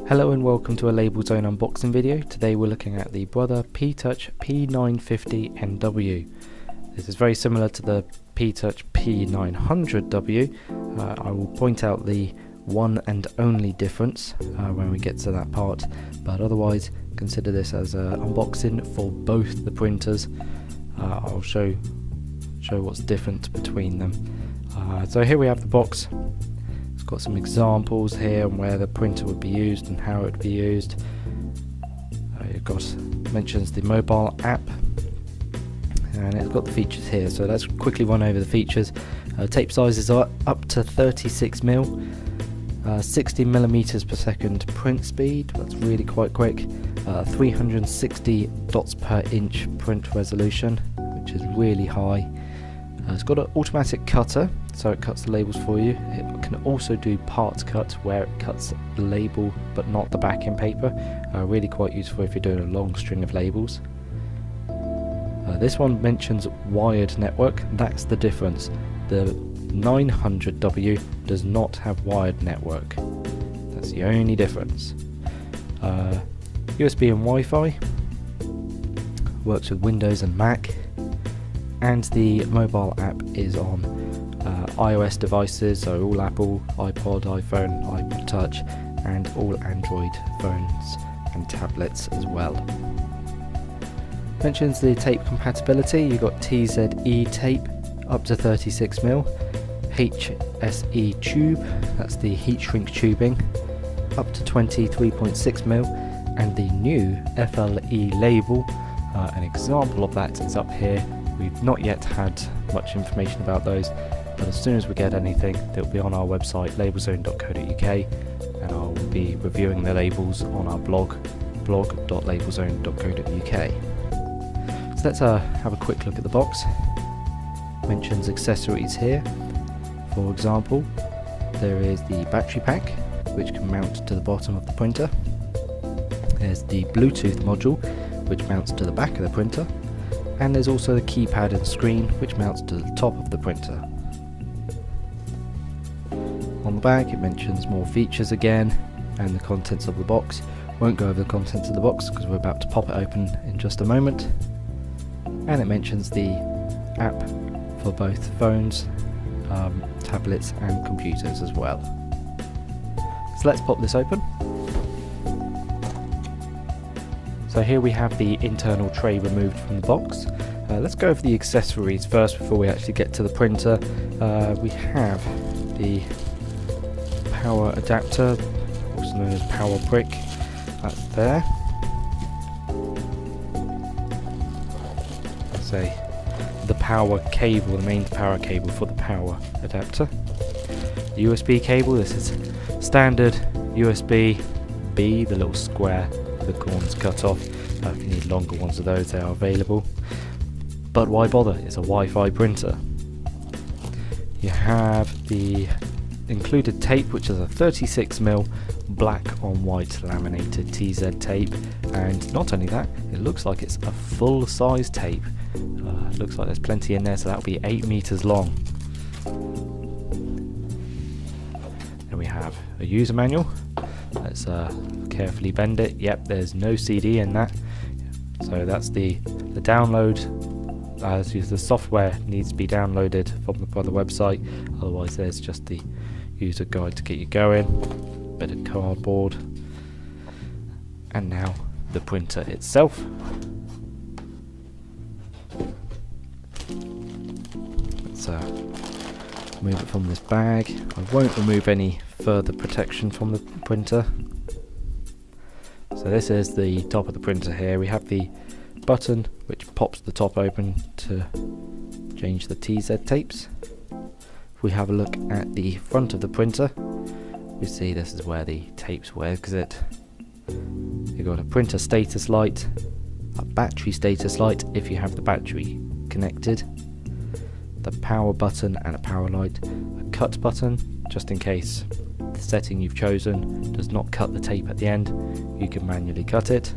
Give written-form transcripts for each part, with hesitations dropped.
Hello and welcome to a Label Zone unboxing video. Today we're looking at the Brother PT-P950NW. This is very similar to the PT-P900W. I will point out the one and only difference when we get to that part, but otherwise consider this as an unboxing for both the printers. I'll show what's different between them. So here we have the box. It's got some examples here on where the printer would be used and how it would be used. Mentions the mobile app, and it's got the features here. So let's quickly run over the features. Tape sizes are up to 36mm, 60mm per second print speed. That's really quite quick. 360 dots per inch print resolution, which is really high. It's got an automatic cutter, so it cuts the labels for you. It can also do part cut, where it cuts the label but not the backing paper. Really quite useful if you're doing a long string of labels. This one mentions wired network. That's the difference. The 900W does not have wired network. That's the only difference. USB and Wi-Fi. Works with Windows and Mac. And the mobile app is on iOS devices, so all Apple, iPod, iPhone, iPod Touch, and all Android phones and tablets as well. Mentions the tape compatibility. You've got TZE tape up to 36mm, HSE tube, that's the heat shrink tubing, up to 23.6mm, and the new FLE label. An example of that is up here. We've not yet had much information about those, but as soon as we get anything, they'll be on our website labelzone.co.uk, and I'll be reviewing the labels on our blog, blog.labelzone.co.uk. So let's have a quick look at the box. Mentions accessories here. For example, there is the battery pack, which can mount to the bottom of the printer. There's the Bluetooth module, which mounts to the back of the printer. And there's also the keypad and screen, which mounts to the top of the printer. On the back it mentions more features again, and the contents of the box. Won't go over the contents of the box because we're about to pop it open in just a moment. And it mentions the app for both phones, tablets and computers as well. So let's pop this open. So here we have the internal tray removed from the box. Let's go over the accessories first before we actually get to the printer. We have the power adapter, also known as power brick. That's there. So the power cable, the main power cable for the power adapter. The USB cable, this is standard USB-B, the little square the corners cut off. If you need longer ones of those, they are available, but why bother? It's a Wi-Fi printer. You have the included tape, which is a 36mm black on white laminated TZ tape, and not only that, it looks like it's a full size tape. Looks like there's plenty in there, so that'll be 8 meters long. Then we have a user manual. Let's carefully bend it. Yep, there's no CD in that, so that's the download. The software needs to be downloaded from the website, otherwise there's just the user guide to get you going. Bit of cardboard, and now the printer itself. Let's remove it from this bag. I won't remove any further protection from the printer. So this is the top of the printer here. We have the button which pops the top open to change the TZ tapes. If we have a look at the front of the printer, we see this is where the tapes will exit. You've got a printer status light, a battery status light if you have the battery connected, the power button and a power light, a cut button just in case the setting you've chosen does not cut the tape at the end, you can manually cut it,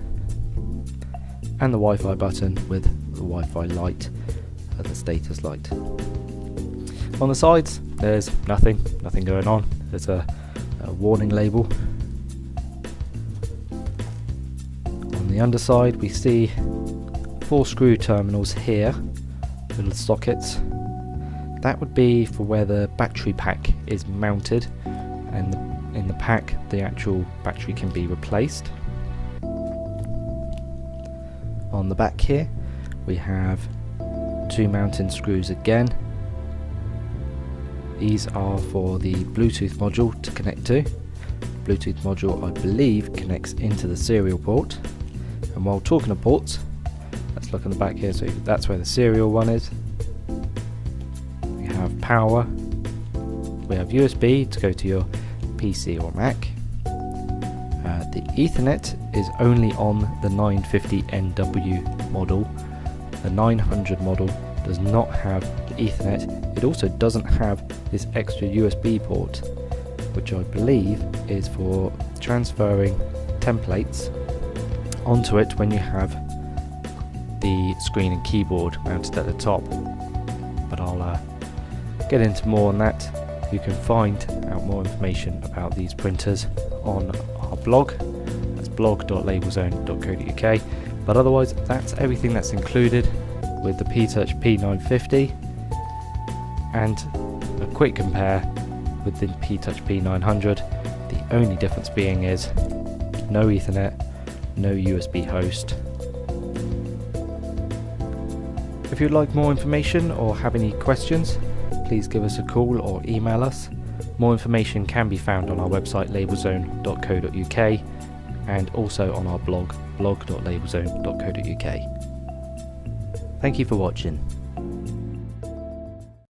and the Wi-Fi button with the Wi-Fi light and the status light. On the sides there's nothing going on. There's a warning label the underside we see 4 screw terminals here, little sockets. That would be for where the battery pack is mounted, and in the pack the actual battery can be replaced. On the back here we have 2 mounting screws again. These are for the Bluetooth module to connect to. The Bluetooth module, I believe, connects into the serial port. And while talking of ports, let's look in the back here. So that's where the serial one is. We have power. We have USB to go to your PC or Mac. The Ethernet is only on the 950NW model. The 900 model does not have the Ethernet. It also doesn't have this extra USB port, which I believe is for transferring templates onto it when you have the screen and keyboard mounted at the top. But I'll get into more on that. You can find out more information about these printers on our blog. That's blog.labelzone.co.uk. But otherwise, that's everything that's included with the P950, and a quick compare with the P900. The only difference being is no Ethernet, no USB host. If you'd like more information or have any questions, please give us a call or email us. More information can be found on our website labelzone.co.uk and also on our blog blog.labelzone.co.uk. Thank you for watching.